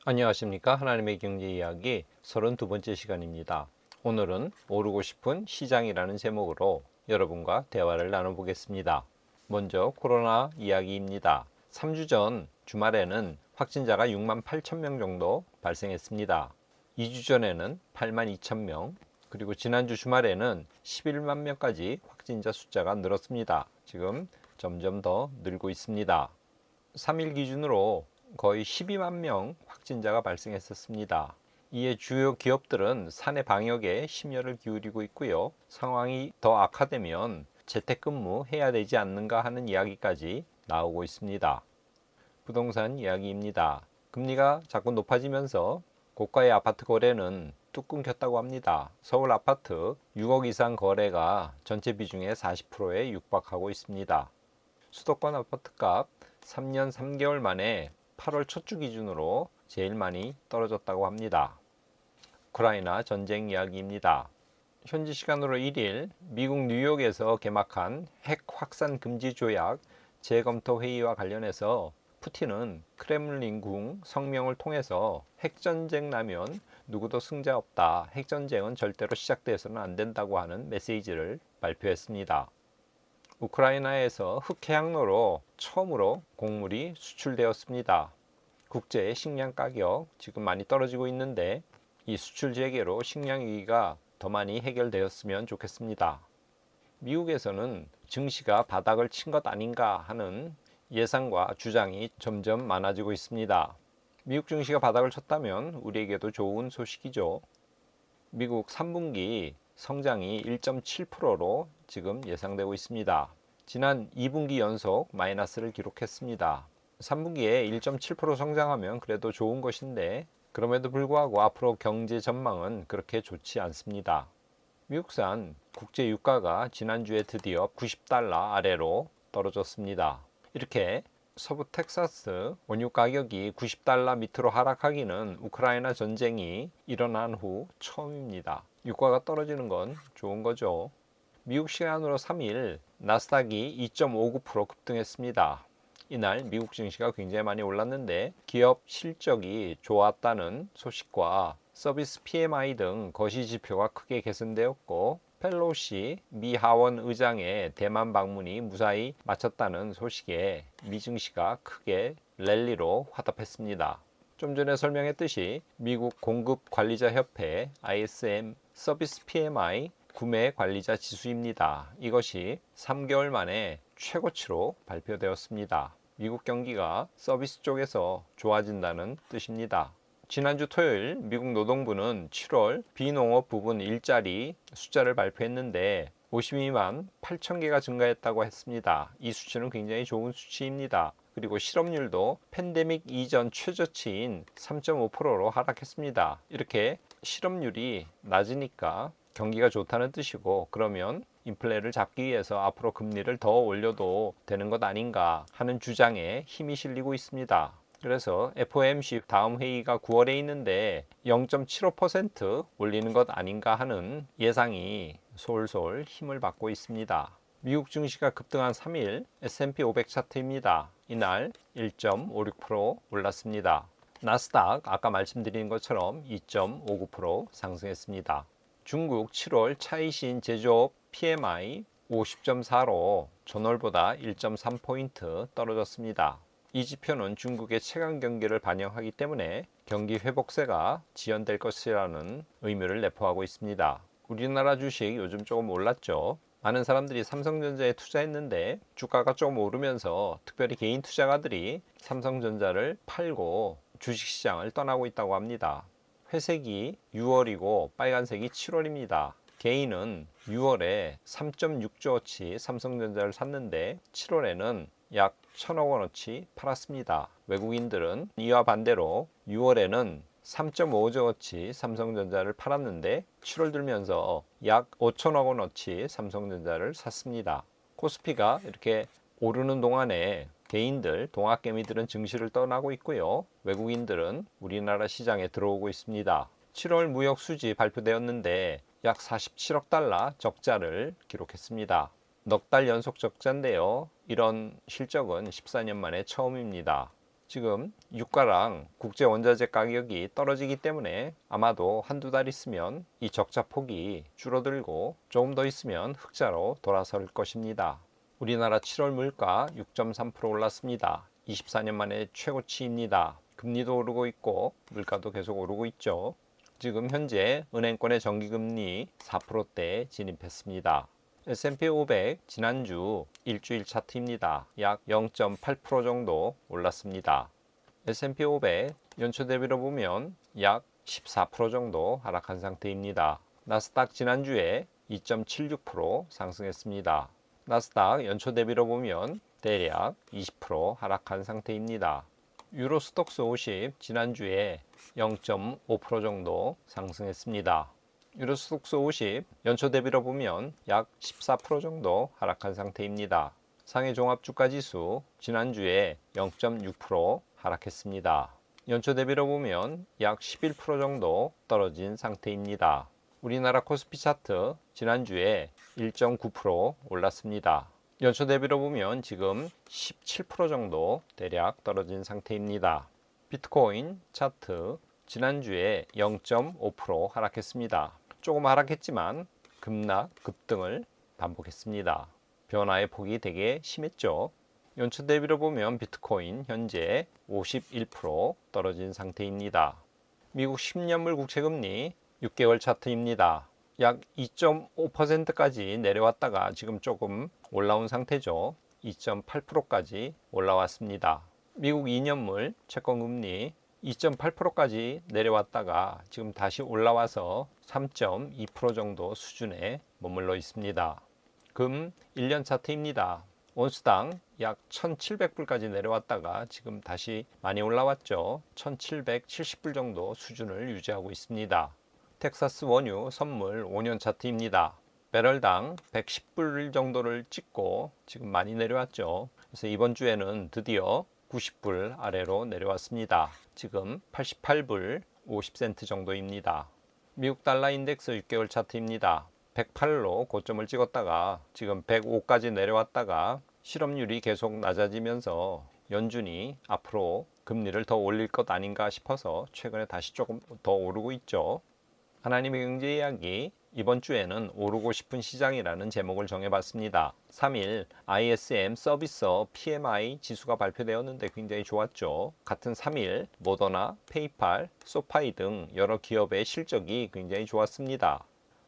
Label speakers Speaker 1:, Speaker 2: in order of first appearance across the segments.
Speaker 1: 안녕하십니까. 하나님의 경제 이야기 32번째 시간입니다. 오늘은 오르고 싶은 시장이라는 제목으로 여러분과 대화를 나눠보겠습니다. 먼저 코로나 이야기입니다. 3주 전 주말에는 확진자가 6만 8천 명 정도 발생했습니다. 2주 전에는 8만 2천 명, 그리고 지난주 주말에는 11만 명까지 확진자 숫자가 늘었습니다. 지금 점점 더 늘고 있습니다. 3일 기준으로 거의 12만 명 확진자가 발생했었습니다. 이에 주요 기업들은 사내 방역에 심혈을 기울이고 있고요. 상황이 더 악화되면 재택근무 해야 되지 않는가 하는 이야기까지 나오고 있습니다. 부동산 이야기입니다. 금리가 자꾸 높아지면서 고가의 아파트 거래는 뚝 끊겼다고 합니다. 서울 아파트 6억 이상 거래가 전체 비중의 40%에 육박하고 있습니다. 수도권 아파트값 3년 3개월 만에 8월 첫 주 기준으로 제일 많이 떨어졌다고 합니다. 우크라이나 전쟁 이야기입니다. 현지 시간으로 1일 미국 뉴욕에서 개막한 핵 확산 금지 조약 재검토 회의와 관련해서 푸틴은 크렘린궁 성명을 통해서 핵전쟁 나면 누구도 승자 없다. 핵전쟁은 절대로 시작돼서는 안 된다고 하는 메시지를 발표했습니다. 우크라이나에서 흑해양로로 처음으로 곡물이 수출되었습니다. 국제 식량 가격 지금 많이 떨어지고 있는데 이 수출 재개로 식량 위기가 더 많이 해결되었으면 좋겠습니다. 미국에서는 증시가 바닥을 친 것 아닌가 하는 예상과 주장이 점점 많아지고 있습니다. 미국 증시가 바닥을 쳤다면 우리에게도 좋은 소식이죠. 미국 3분기 성장이 1.7%로 지금 예상되고 있습니다. 지난 2분기 연속 마이너스를 기록했습니다. 3분기에 1.7% 성장하면 그래도 좋은 것인데 그럼에도 불구하고 앞으로 경제 전망은 그렇게 좋지 않습니다. 미국산 국제 유가가 지난주에 드디어 90달러 아래로 떨어졌습니다. 이렇게 서부 텍사스 원유 가격이 90달러 밑으로 하락하기는 우크라이나 전쟁이 일어난 후 처음입니다. 유가가 떨어지는 건 좋은 거죠. 미국 시간으로 3일 나스닥이 2.59% 급등했습니다. 이날 미국 증시가 굉장히 많이 올랐는데 기업 실적이 좋았다는 소식과 서비스 PMI 등 거시 지표가 크게 개선되었고 펠로시 미 하원 의장의 대만 방문이 무사히 마쳤다는 소식에 미 증시가 크게 랠리로 화답했습니다. 좀 전에 설명했듯이 미국 공급관리자협회 ISM 서비스 PMI 구매 관리자 지수입니다. 이것이 3개월 만에 최고치로 발표되었습니다. 미국 경기가 서비스 쪽에서 좋아진다는 뜻입니다. 지난주 토요일 미국 노동부는 7월 비농업 부분 일자리 숫자를 발표했는데 52만 8천 개가 증가했다고 했습니다. 이 수치는 굉장히 좋은 수치입니다. 그리고 실업률도 팬데믹 이전 최저치인 3.5%로 하락했습니다. 이렇게 실업률이 낮으니까 경기가 좋다는 뜻이고, 그러면 인플레를 잡기 위해서 앞으로 금리를 더 올려도 되는 것 아닌가 하는 주장에 힘이 실리고 있습니다. 그래서 FOMC 다음 회의가 9월에 있는데 0.75% 올리는 것 아닌가 하는 예상이 솔솔 힘을 받고 있습니다. 미국 증시가 급등한 3일 S&P 500 차트입니다. 이날 1.56% 올랐습니다. 나스닥 아까 말씀드린 것처럼 2.59% 상승했습니다. 중국 7월 차이신 제조업 PMI 50.4로 전월보다 1.3포인트 떨어졌습니다. 이 지표는 중국의 최강 경기를 반영하기 때문에 경기 회복세가 지연될 것이라는 의미를 내포하고 있습니다. 우리나라 주식 요즘 조금 올랐죠. 많은 사람들이 삼성전자에 투자했는데 주가가 조금 오르면서 특별히 개인 투자가들이 삼성전자를 팔고 주식시장을 떠나고 있다고 합니다. 회색이 6월이고 빨간색이 7월입니다. 개인은 6월에 3.6조어치 삼성전자를 샀는데 7월에는 약 1,000억 원어치 팔았습니다. 외국인들은 이와 반대로 6월에는 3.5조어치 삼성전자를 팔았는데 7월 들면서 약 5천억 원어치 삼성전자를 샀습니다. 코스피가 이렇게 오르는 동안에 개인들, 동학개미들은 증시를 떠나고 있고요. 외국인들은 우리나라 시장에 들어오고 있습니다. 7월 무역 수지 발표되었는데 약 47억 달러 적자를 기록했습니다. 넉 달 연속 적자인데요. 이런 실적은 14년 만에 처음입니다. 지금 유가랑 국제 원자재 가격이 떨어지기 때문에 아마도 한두 달 있으면 이 적자 폭이 줄어들고 조금 더 있으면 흑자로 돌아설 것입니다. 우리나라 7월 물가 6.3% 올랐습니다. 24년 만에 최고치입니다. 금리도 오르고 있고 물가도 계속 오르고 있죠. 지금 현재 은행권의 정기금리 4%대에 진입했습니다. S&P 500 지난주 일주일 차트입니다. 약 0.8% 정도 올랐습니다. S&P 500 연초 대비로 보면 약 14% 정도 하락한 상태입니다. 나스닥 지난주에 2.76% 상승했습니다. 나스닥 연초 대비로 보면 대략 20% 하락한 상태입니다. 유로스톡스 50 지난주에 0.5% 정도 상승했습니다. 유로스톡스 50 연초 대비로 보면 약 14% 정도 하락한 상태입니다. 상해 종합주가지수 지난주에 0.6% 하락했습니다. 연초 대비로 보면 약 11% 정도 떨어진 상태입니다. 우리나라 코스피 차트 지난주에 1.9% 올랐습니다. 연초 대비로 보면 지금 17% 정도 대략 떨어진 상태입니다. 비트코인 차트 지난주에 0.5% 하락했습니다. 조금 하락했지만 급락, 급등을 반복했습니다. 변화의 폭이 되게 심했죠. 연초 대비로 보면 비트코인 현재 51% 떨어진 상태입니다. 미국 10년물 국채금리 6개월 차트입니다. 약 2.5%까지 내려왔다가 지금 조금 올라온 상태죠. 2.8%까지 올라왔습니다. 미국 2년물 채권금리 2.8%까지 내려왔다가 지금 다시 올라와서 3.2% 정도 수준에 머물러 있습니다. 금 1년 차트입니다. 온스당 약 1,700불까지 내려왔다가 지금 다시 많이 올라왔죠. 1,770불 정도 수준을 유지하고 있습니다. 텍사스 원유 선물 5년 차트입니다. 배럴당 110불 정도를 찍고 지금 많이 내려왔죠. 그래서 이번 주에는 드디어 90불 아래로 내려왔습니다. 지금 88불 50센트 정도입니다. 미국 달러 인덱스 6개월 차트입니다. 108로 고점을 찍었다가 지금 105까지 내려왔다가 실업률이 계속 낮아지면서 연준이 앞으로 금리를 더 올릴 것 아닌가 싶어서 최근에 다시 조금 더 오르고 있죠. 하나님의 경제 이야기 이번 주에는 오르고 싶은 시장이라는 제목을 정해봤습니다. 3일 ISM 서비서 PMI 지수가 발표되었는데 굉장히 좋았죠. 같은 3일 모더나, 페이팔, 소파이 등 여러 기업의 실적이 굉장히 좋았습니다.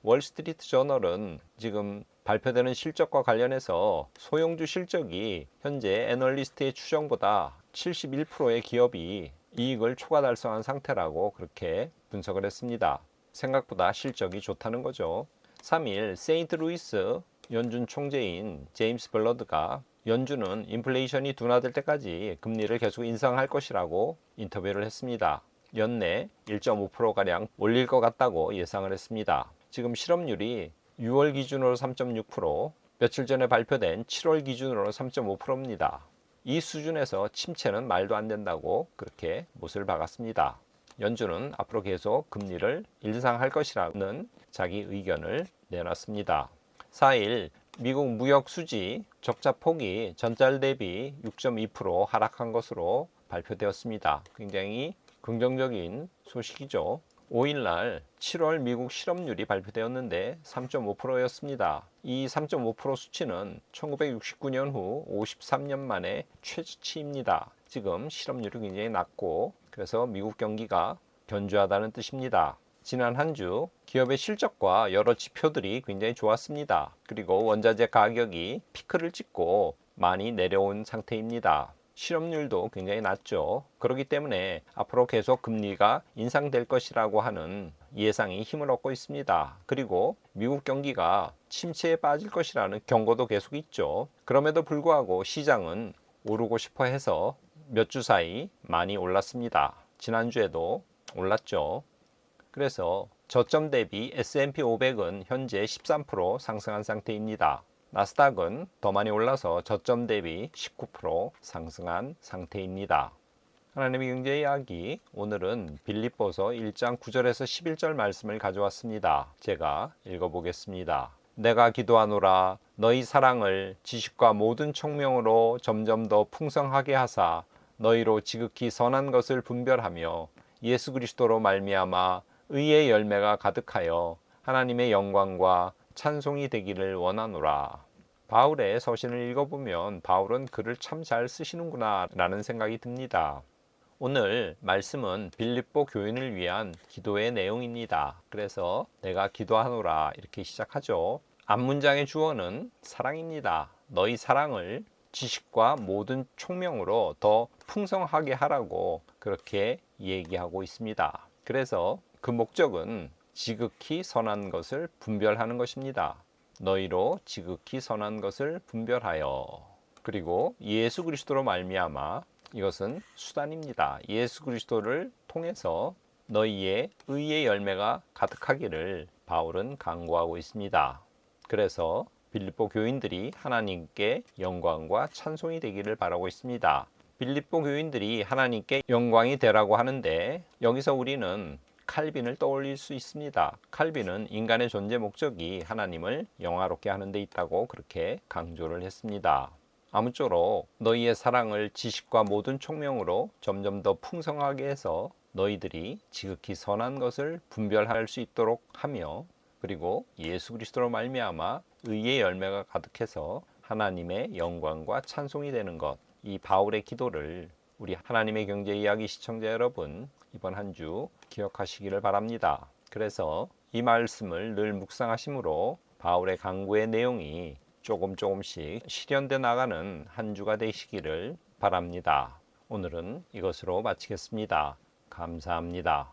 Speaker 1: 월스트리트 저널은 지금 발표되는 실적과 관련해서 소형주 실적이 현재 애널리스트의 추정보다 71%의 기업이 이익을 초과 달성한 상태라고 그렇게 분석을 했습니다. 생각보다 실적이 좋다는 거죠. 3일 세인트루이스 연준 총재인 제임스 블러드가 연준은 인플레이션이 둔화될 때까지 금리를 계속 인상할 것이라고 인터뷰를 했습니다. 연내 1.5%가량 올릴 것 같다고 예상을 했습니다. 지금 실업률이 6월 기준으로 3.6%, 며칠 전에 발표된 7월 기준으로 3.5%입니다. 이 수준에서 침체는 말도 안 된다고 그렇게 못을 박았습니다. 연준은 앞으로 계속 금리를 인상할 것이라는 자기 의견을 내놨습니다. 4일 미국 무역 수지 적자 폭이 전달 대비 6.2% 하락한 것으로 발표되었습니다. 굉장히 긍정적인 소식이죠. 5일날 7월 미국 실업률이 발표되었는데 3.5%였습니다. 이 3.5% 수치는 1969년 후 53년 만에 최저치입니다. 지금 실업률이 굉장히 낮고 그래서 미국 경기가 견조하다는 뜻입니다. 지난 한 주 기업의 실적과 여러 지표들이 굉장히 좋았습니다. 그리고 원자재 가격이 피크를 찍고 많이 내려온 상태입니다. 실업률도 굉장히 낮죠. 그렇기 때문에 앞으로 계속 금리가 인상될 것이라고 하는 예상이 힘을 얻고 있습니다. 그리고 미국 경기가 침체에 빠질 것이라는 경고도 계속 있죠. 그럼에도 불구하고 시장은 오르고 싶어 해서 몇 주 사이 많이 올랐습니다. 지난주에도 올랐죠. 그래서 저점 대비 S&P 500은 현재 13% 상승한 상태입니다. 나스닥은 더 많이 올라서 저점 대비 19% 상승한 상태입니다. 하나님의 경제 이야기 오늘은 빌립보서 1장 9절에서 11절 말씀을 가져왔습니다. 제가 읽어보겠습니다. 내가 기도하노라 너희 사랑을 지식과 모든 총명으로 점점 더 풍성하게 하사 너희로 지극히 선한 것을 분별하며 예수 그리스도로 말미암아 의의 열매가 가득하여 하나님의 영광과 찬송이 되기를 원하노라. 바울의 서신을 읽어보면 바울은 글을 참 잘 쓰시는구나 라는 생각이 듭니다. 오늘 말씀은 빌립보 교인을 위한 기도의 내용입니다. 그래서 내가 기도하노라 이렇게 시작하죠. 앞문장의 주어는 사랑입니다. 너희 사랑을 지식과 모든 총명으로 더 풍성하게 하라고 그렇게 얘기하고 있습니다. 그래서 그 목적은 지극히 선한 것을 분별하는 것입니다. 너희로 지극히 선한 것을 분별하여. 그리고 예수 그리스도로 말미암아, 이것은 수단입니다. 예수 그리스도를 통해서 너희의 의의 열매가 가득하기를 바울은 강구하고 있습니다. 그래서 빌립보 교인들이 하나님께 영광과 찬송이 되기를 바라고 있습니다. 빌립보 교인들이 하나님께 영광이 되라고 하는데 여기서 우리는 칼빈을 떠올릴 수 있습니다. 칼빈은 인간의 존재 목적이 하나님을 영화롭게 하는 데 있다고 그렇게 강조를 했습니다. 아무쪼록 너희의 사랑을 지식과 모든 총명으로 점점 더 풍성하게 해서 너희들이 지극히 선한 것을 분별할 수 있도록 하며, 그리고 예수 그리스도로 말미암아 의의 열매가 가득해서 하나님의 영광과 찬송이 되는 것, 이 바울의 기도를 우리 하나님의 경제 이야기 시청자 여러분 이번 한 주 기억하시기를 바랍니다. 그래서 이 말씀을 늘 묵상하심으로 바울의 강구의 내용이 조금씩 실현돼 나가는 한 주가 되시기를 바랍니다. 오늘은 이것으로 마치겠습니다. 감사합니다.